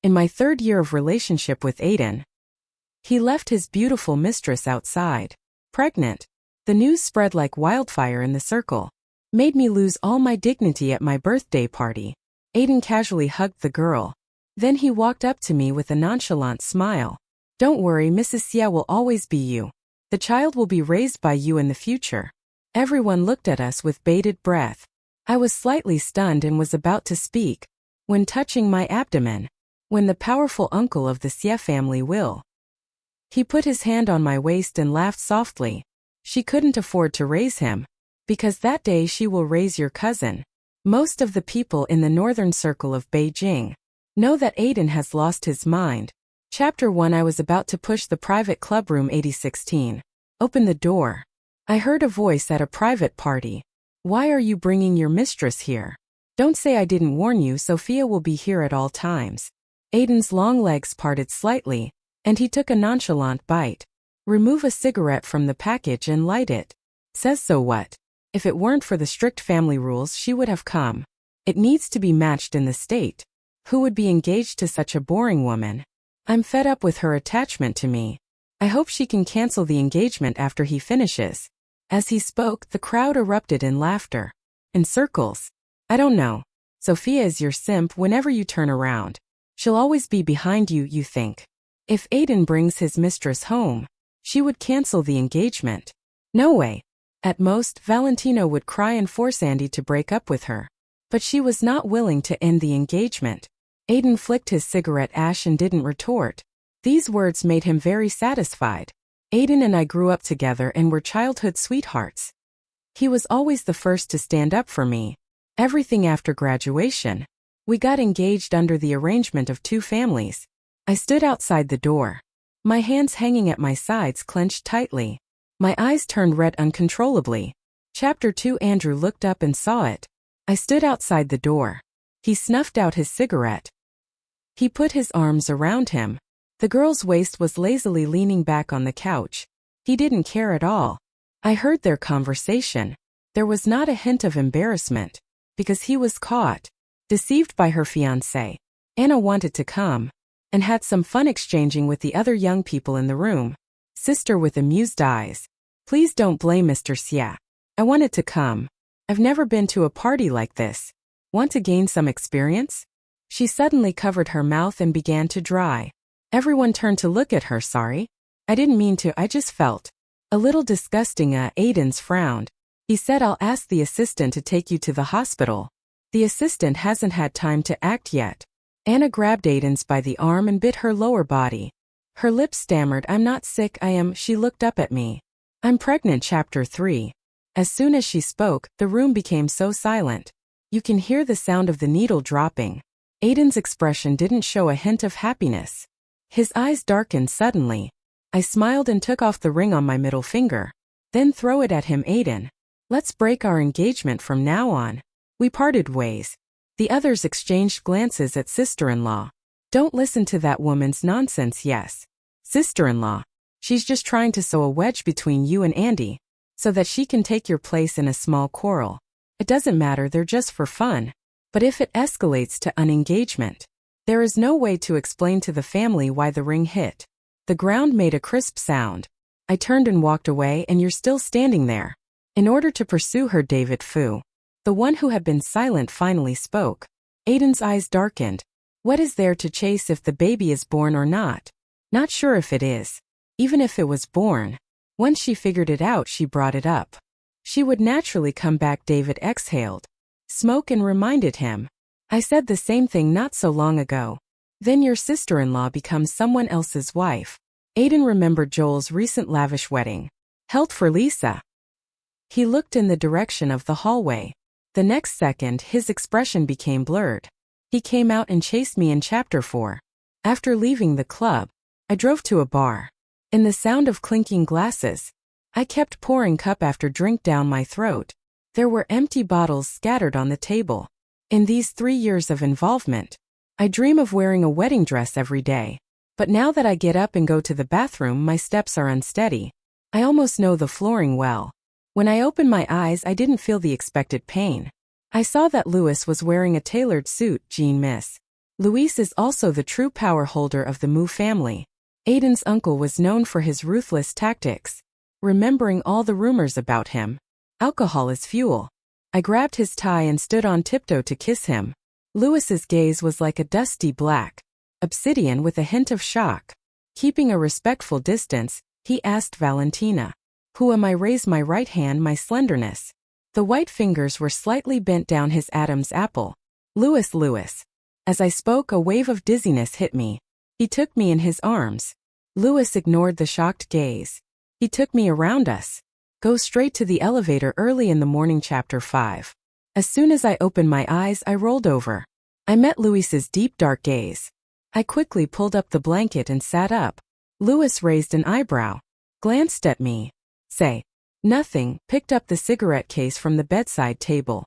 In my 3rd year of relationship with Aiden, he left his beautiful mistress outside, pregnant. The news spread like wildfire in the circle. Made me lose all my dignity at my birthday party. Aiden casually hugged the girl. Then he walked up to me with a nonchalant smile. Don't worry, Mrs. Xia will always be you. The child will be raised by you in the future. Everyone looked at us with bated breath. I was slightly stunned and was about to speak, when touching my abdomen, when the powerful uncle of the Xia family will. He put his hand on my waist and laughed softly. She couldn't afford to raise him, because that day she will raise your cousin. Most of the people in the northern circle of Beijing know that Aiden has lost his mind. Chapter 1. I was about to push the private club room 8016. Open the door. I heard a voice at a private party. Why are you bringing your mistress here? Don't say I didn't warn you. Sophia will be here at all times. Aiden's long legs parted slightly, and he took a nonchalant bite. Remove a cigarette from the package and light it. Says so what? If it weren't for the strict family rules she would have come. It needs to be matched in the state. Who would be engaged to such a boring woman? I'm fed up with her attachment to me. I hope she can cancel the engagement after he finishes. As he spoke, the crowd erupted in laughter. In circles. I don't know. Sophia is your simp whenever you turn around. She'll always be behind you, you think. If Aiden brings his mistress home, she would cancel the engagement. No way. At most, Valentino would cry and force Andy to break up with her. But she was not willing to end the engagement. Aiden flicked his cigarette ash and didn't retort. These words made him very satisfied. Aiden and I grew up together and were childhood sweethearts. He was always the first to stand up for me. Everything after graduation. We got engaged under the arrangement of 2 families. I stood outside the door. My hands hanging at my sides clenched tightly. My eyes turned red uncontrollably. Chapter 2. Andrew looked up and saw it. I stood outside the door. He snuffed out his cigarette. He put his arms around him. The girl's waist was lazily leaning back on the couch. He didn't care at all. I heard their conversation. There was not a hint of embarrassment, because he was caught, deceived by her fiancé. Anna wanted to come, and had some fun exchanging with the other young people in the room. Sister with amused eyes. Please don't blame Mr. Xia. I wanted to come. I've never been to a party like this. Want to gain some experience? She suddenly covered her mouth and began to dry. Everyone turned to look at her. Sorry. I didn't mean to, I just felt a little disgusting. Aiden's frowned. He said I'll ask the assistant to take you to the hospital. The assistant hasn't had time to act yet. Anna grabbed Aiden's by the arm and bit her lower body. Her lips stammered, I'm not sick, I am. She looked up at me. I'm pregnant. Chapter 3. As soon as she spoke, the room became so silent. You can hear the sound of the needle dropping. Aiden's expression didn't show a hint of happiness. His eyes darkened suddenly. I smiled and took off the ring on my middle finger. Then throw it at him. Aiden. Let's break our engagement from now on. We parted ways. The others exchanged glances at sister-in-law. Don't listen to that woman's nonsense. Yes. Sister-in-law. She's just trying to sow a wedge between you and Andy, so that she can take your place in a small quarrel. It doesn't matter, they're just for fun. But if it escalates to an engagement, there is no way to explain to the family why the ring hit. The ground made a crisp sound. I turned and walked away, and you're still standing there. In order to pursue her, David Fu, the one who had been silent, finally spoke. Aiden's eyes darkened. What is there to chase if the baby is born or not? Not sure if it is. Even if it was born. Once she figured it out, she brought it up. She would naturally come back. David exhaled smoke and reminded him. I said the same thing not so long ago. Then your sister-in-law becomes someone else's wife. Aiden remembered Joel's recent lavish wedding, held for Lisa. He looked in the direction of the hallway. The next second, his expression became blurred. He came out and chased me in Chapter 4. After leaving the club, I drove to a bar. In the sound of clinking glasses, I kept pouring cup after drink down my throat. There were empty bottles scattered on the table. In these 3 years of involvement, I dream of wearing a wedding dress every day. But now that I get up and go to the bathroom, my steps are unsteady. I almost know the flooring well. When I opened my eyes, I didn't feel the expected pain. I saw that Louis was wearing a tailored suit. Jean, miss. Luis is also the true power holder of the Moo family. Aiden's uncle was known for his ruthless tactics. Remembering all the rumors about him. Alcohol is fuel. I grabbed his tie and stood on tiptoe to kiss him. Luis's gaze was like a dusty black obsidian with a hint of shock. Keeping a respectful distance, he asked Valentina. Who am I? Raised my right hand, my slenderness. The white fingers were slightly bent down his Adam's apple. Louis. As I spoke, a wave of dizziness hit me. He took me in his arms. Louis ignored the shocked gaze. He took me around us. Go straight to the elevator early in the morning. Chapter 5. As soon as I opened my eyes, I rolled over. I met Louis's deep dark gaze. I quickly pulled up the blanket and sat up. Louis raised an eyebrow. Glanced at me. Say nothing, picked up the cigarette case from the bedside table.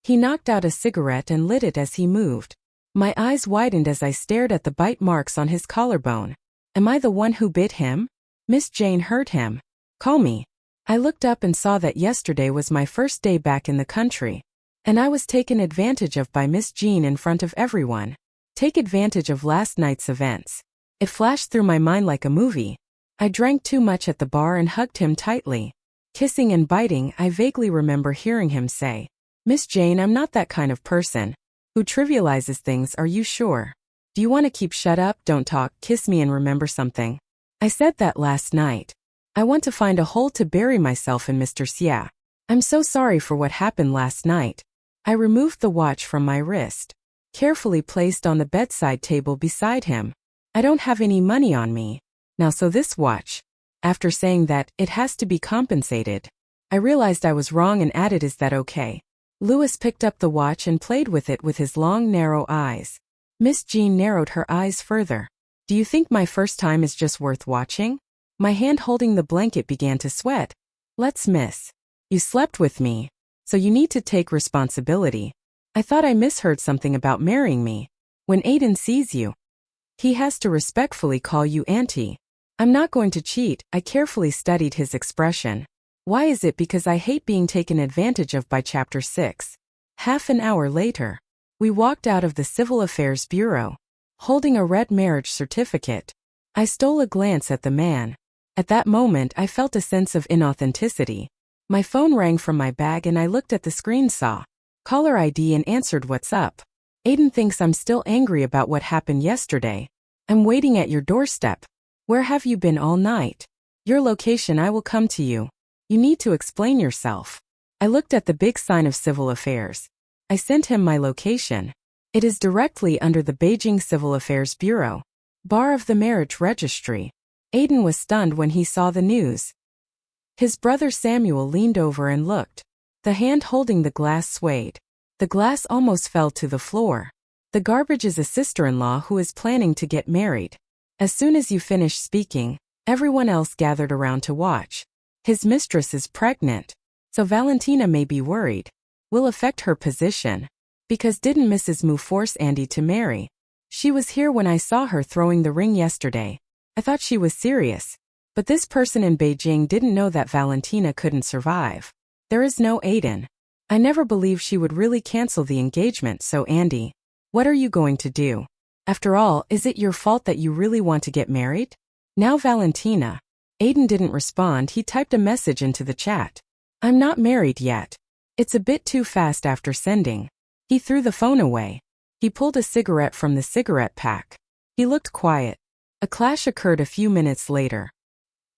He knocked out a cigarette and lit it as he moved. My eyes widened as I stared at the bite marks on his collarbone. Am I the one who bit him? Miss Jane heard him call me. I looked up and saw that yesterday was my first day back in the country. And I was taken advantage of by Miss Jean in front of everyone. Take advantage of last night's events. It flashed through my mind like a movie. I drank too much at the bar and hugged him tightly. Kissing and biting, I vaguely remember hearing him say, Miss Jane, I'm not that kind of person who trivializes things. Are you sure? Do you want to keep shut up, don't talk, kiss me and remember something? I said that last night. I want to find a hole to bury myself in, Mistress. Yeah. I'm so sorry for what happened last night. I removed the watch from my wrist. Carefully placed on the bedside table beside him. I don't have any money on me. Now so this watch. After saying that, it has to be compensated. I realized I was wrong and added, is that okay? Louis picked up the watch and played with it with his long narrow eyes. Miss Jean narrowed her eyes further. Do you think my first time is just worth watching? My hand holding the blanket began to sweat. Let's miss. You slept with me. So you need to take responsibility. I thought I misheard something about marrying me. When Aiden sees you, he has to respectfully call you auntie. I'm not going to cheat. I carefully studied his expression. Why is it? Because I hate being taken advantage of. By Chapter 6. Half an hour later, we walked out of the Civil Affairs Bureau, holding a red marriage certificate. I stole a glance at the man. At that moment, I felt a sense of inauthenticity. My phone rang from my bag and I looked at the screen, saw caller ID and answered. What's up? Aiden thinks I'm still angry about what happened yesterday. I'm waiting at your doorstep. Where have you been all night? Your location, I will come to you. You need to explain yourself. I looked at the big sign of Civil Affairs. I sent him my location. It is directly under the Beijing Civil Affairs Bureau, bar of the marriage registry. Aiden was stunned when he saw the news. His brother Samuel leaned over and looked. The hand holding the glass swayed. The glass almost fell to the floor. The garbage is a sister-in-law who is planning to get married. As soon as you finished speaking, everyone else gathered around to watch. His mistress is pregnant, so Valentina may be worried. Will affect her position. Because didn't Mrs. Moo force Andy to marry? She was here when I saw her throwing the ring yesterday. I thought she was serious. But this person in Beijing didn't know that Valentina couldn't survive. There is no Aiden. I never believed she would really cancel the engagement. So Andy, what are you going to do? After all, is it your fault that you really want to get married? Now Valentina. Aiden didn't respond. He typed a message into the chat. I'm not married yet. It's a bit too fast. After sending, he threw the phone away. He pulled a cigarette from the cigarette pack. He looked quiet. A clash occurred a few minutes later.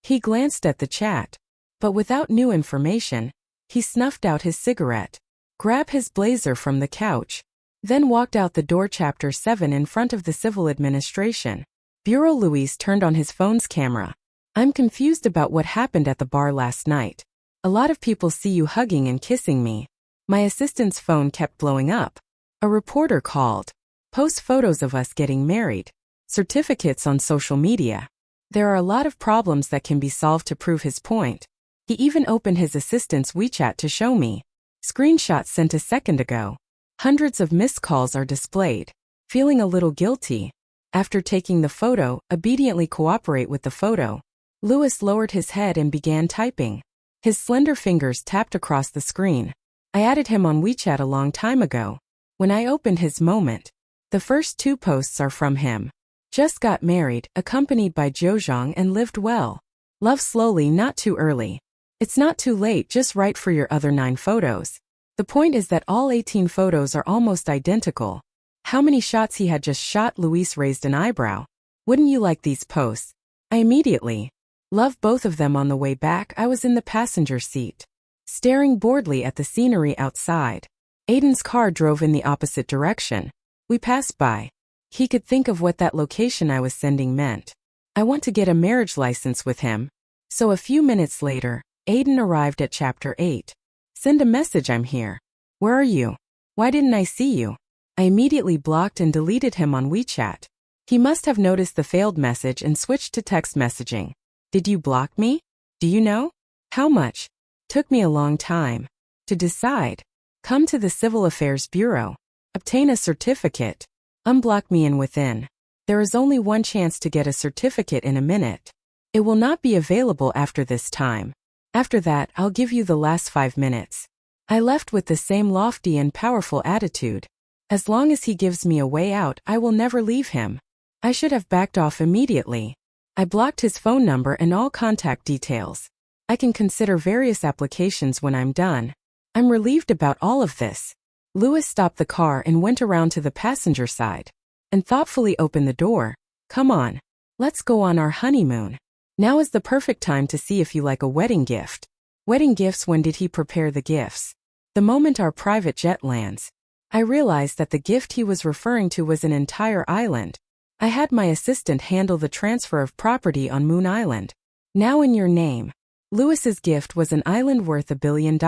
He glanced at the chat, but without new information, he snuffed out his cigarette, grabbed his blazer from the couch, then walked out the door. Chapter 7. In front of the Civil Administration Bureau. Luis turned on his phone's camera. I'm confused about what happened at the bar last night. A lot of people see you hugging and kissing me. My assistant's phone kept blowing up. A reporter called. Post photos of us getting married. Certificates on social media. There are a lot of problems that can be solved to prove his point. He even opened his assistant's WeChat to show me. Screenshots sent a second ago. Hundreds of missed calls are displayed. Feeling a little guilty. After taking the photo, obediently cooperate with the photo. Louis lowered his head and began typing. His slender fingers tapped across the screen. I added him on WeChat a long time ago. When I opened his moment, The first 2 posts are from him. Just got married, accompanied by Zhozhong and lived well. Love slowly, not too early. It's not too late, just right for your other 9 photos. The point is that all 18 photos are almost identical. How many shots he had just shot? Luis raised an eyebrow. Wouldn't you like these posts? I immediately loved both of them. On the way back, I was in the passenger seat, staring boredly at the scenery outside. Aiden's car drove in the opposite direction. We passed by. He could think of what that location I was sending meant. I want to get a marriage license with him. So a few minutes later, Aiden arrived at chapter 8. Send a message, I'm here. Where are you? Why didn't I see you? I immediately blocked and deleted him on WeChat. He must have noticed the failed message and switched to text messaging. Did you block me? Do you know? How much? Took me a long time to decide. Come to the Civil Affairs Bureau. Obtain a certificate. Unblock me and within. There is only one chance to get a certificate in a minute. It will not be available after this time. After that, I'll give you the last 5 minutes. I left with the same lofty and powerful attitude. As long as he gives me a way out, I will never leave him. I should have backed off immediately. I blocked his phone number and all contact details. I can consider various applications when I'm done. I'm relieved about all of this. Louis stopped the car and went around to the passenger side and thoughtfully opened the door. Come on. Let's go on our honeymoon. Now is the perfect time to see if you like a wedding gift. Wedding gifts? When did he prepare the gifts? The moment our private jet lands. I realized that the gift he was referring to was an entire island. I had my assistant handle the transfer of property on Moon Island. Now in your name. Louis's gift was an island worth $1 billion.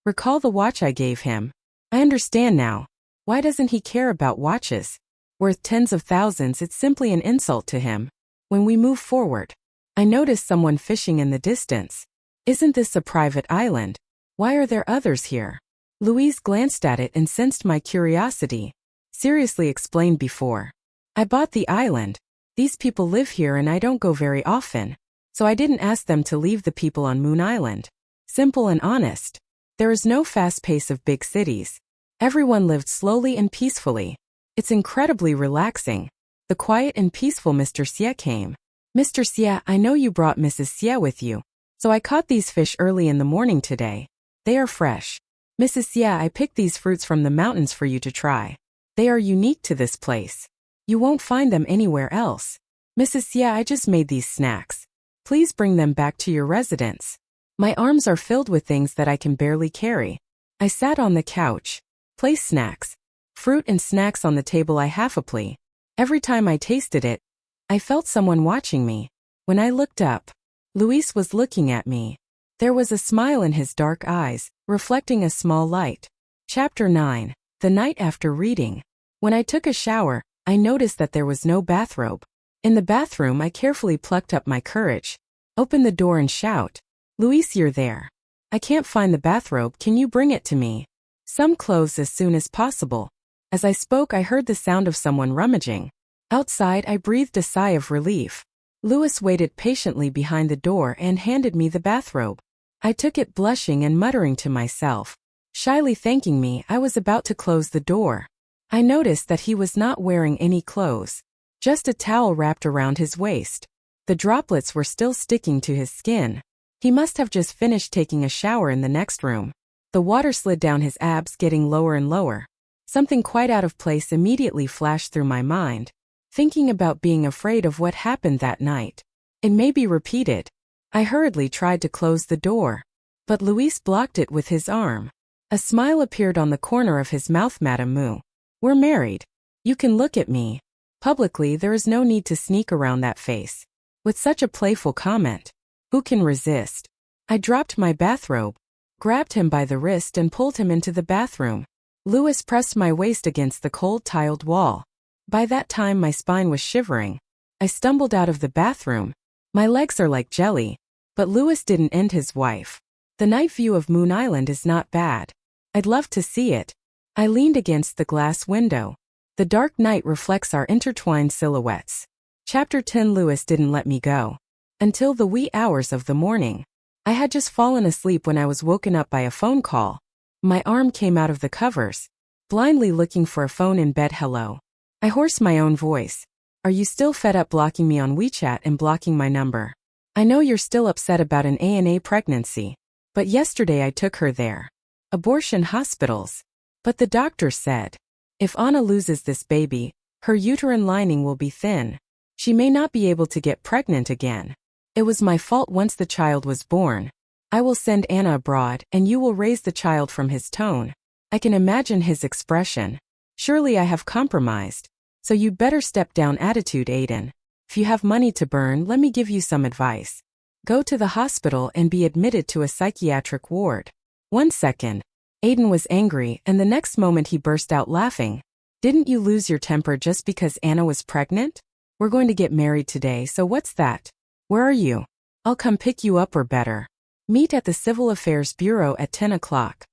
Recall the watch I gave him? I understand now. Why doesn't he care about watches? Worth tens of thousands, it's simply an insult to him. When we move forward, I noticed someone fishing in the distance. Isn't this a private island? Why are there others here? Louise glanced at it and sensed my curiosity. Seriously, explained before. I bought the island. These people live here and I don't go very often. So I didn't ask them to leave the people on Moon Island. Simple and honest. There is no fast pace of big cities. Everyone lived slowly and peacefully. It's incredibly relaxing. The quiet and peaceful Mr. Xie came. Mr. Xie, I know you brought Mrs. Xie with you. So I caught these fish early in the morning today. They are fresh. Mrs. Xie, I picked these fruits from the mountains for you to try. They are unique to this place. You won't find them anywhere else. Mrs. Xie, I just made these snacks. Please bring them back to your residence. My arms are filled with things that I can barely carry. I sat on the couch. Placed snacks. Fruit and snacks on the table. I half-aply. Every time I tasted it, I felt someone watching me. When I looked up, Luis was looking at me. There was a smile in his dark eyes, reflecting a small light. Chapter 9. The night after reading. When I took a shower, I noticed that there was no bathrobe. In the bathroom, I carefully plucked up my courage. Open the door and shout. Luis, you're there. I can't find the bathrobe, can you bring it to me? Some clothes as soon as possible. As I spoke, I heard the sound of someone rummaging. Outside, I breathed a sigh of relief. Louis waited patiently behind the door and handed me the bathrobe. I took it, blushing and muttering to myself. Shyly thanking me, I was about to close the door. I noticed that he was not wearing any clothes. Just a towel wrapped around his waist. The droplets were still sticking to his skin. He must have just finished taking a shower in the next room. The water slid down his abs, getting lower and lower. Something quite out of place immediately flashed through my mind. Thinking about being afraid of what happened that night. It may be repeated. I hurriedly tried to close the door. But Luis blocked it with his arm. A smile appeared on the corner of his mouth. Madame Moo. We're married. You can look at me. Publicly, there is no need to sneak around that face. With such a playful comment. Who can resist? I dropped my bathrobe, grabbed him by the wrist and pulled him into the bathroom. Louis pressed my waist against the cold tiled wall. By that time my spine was shivering. I stumbled out of the bathroom. My legs are like jelly. But Louis didn't end his wife. The night view of Moon Island is not bad. I'd love to see it. I leaned against the glass window. The dark night reflects our intertwined silhouettes. Chapter 10. Louis didn't let me go. Until the wee hours of the morning. I had just fallen asleep when I was woken up by a phone call. My arm came out of the covers. Blindly looking for a phone in bed. Hello. I hoarse my own voice. Are you still fed up blocking me on WeChat and blocking my number? I know you're still upset about an A&A pregnancy, but yesterday I took her there. Abortion hospitals. But the doctor said, if Anna loses this baby, her uterine lining will be thin. She may not be able to get pregnant again. It was my fault once the child was born. I will send Anna abroad and you will raise the child from his tone. I can imagine his expression. Surely I have compromised. So you'd better step down attitude, Aiden. If you have money to burn, let me give you some advice. Go to the hospital and be admitted to a psychiatric ward. 1 second. Aiden was angry and the next moment he burst out laughing. Didn't you lose your temper just because Anna was pregnant? We're going to get married today, so what's that? Where are you? I'll come pick you up or better. Meet at the Civil Affairs Bureau at 10 o'clock.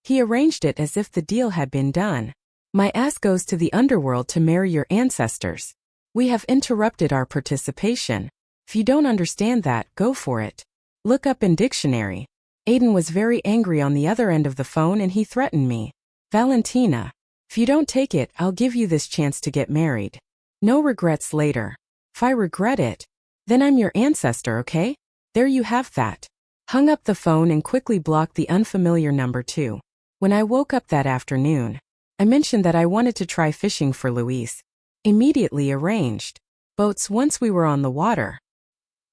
He arranged it as if the deal had been done. My ass goes to the underworld to marry your ancestors. We have interrupted our participation. If you don't understand that, go for it. Look up in dictionary. Aiden was very angry on the other end of the phone and he threatened me. Valentina, if you don't take it, I'll give you this chance to get married. No regrets later. If I regret it, then I'm your ancestor, okay? There you have that. Hung up the phone and quickly blocked the unfamiliar number too. When I woke up that afternoon, I mentioned that I wanted to try fishing for Luis. Immediately arranged boats once we were on the water.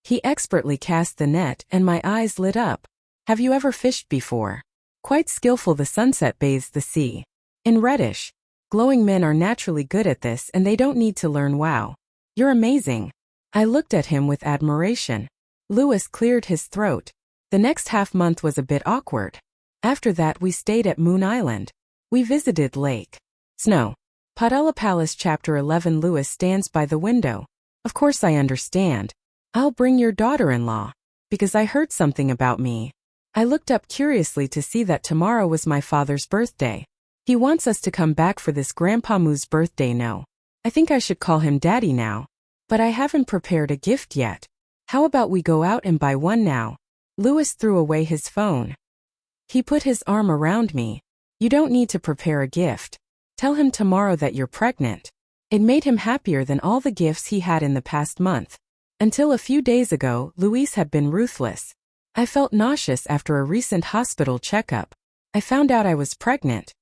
He expertly cast the net and my eyes lit up. Have you ever fished before? Quite skillful. The sunset bathes the sea in reddish. Glowing men are naturally good at this and they don't need to learn. Wow. You're amazing. I looked at him with admiration. Louis cleared his throat. The next half-month was a bit awkward. After that we stayed at Moon Island. We visited Lake Snow. Padala Palace. Chapter 11. Louis stands by the window. Of course I understand. I'll bring your daughter-in-law. Because I heard something about me. I looked up curiously to see that tomorrow was my father's birthday. He wants us to come back for this Grandpa Moo's birthday. No. I think I should call him Daddy now. But I haven't prepared a gift yet. How about we go out and buy one now? Louis threw away his phone. He put his arm around me. You don't need to prepare a gift. Tell him tomorrow that you're pregnant. It made him happier than all the gifts he had in the past month. Until a few days ago, Luis had been ruthless. I felt nauseous after a recent hospital checkup. I found out I was pregnant.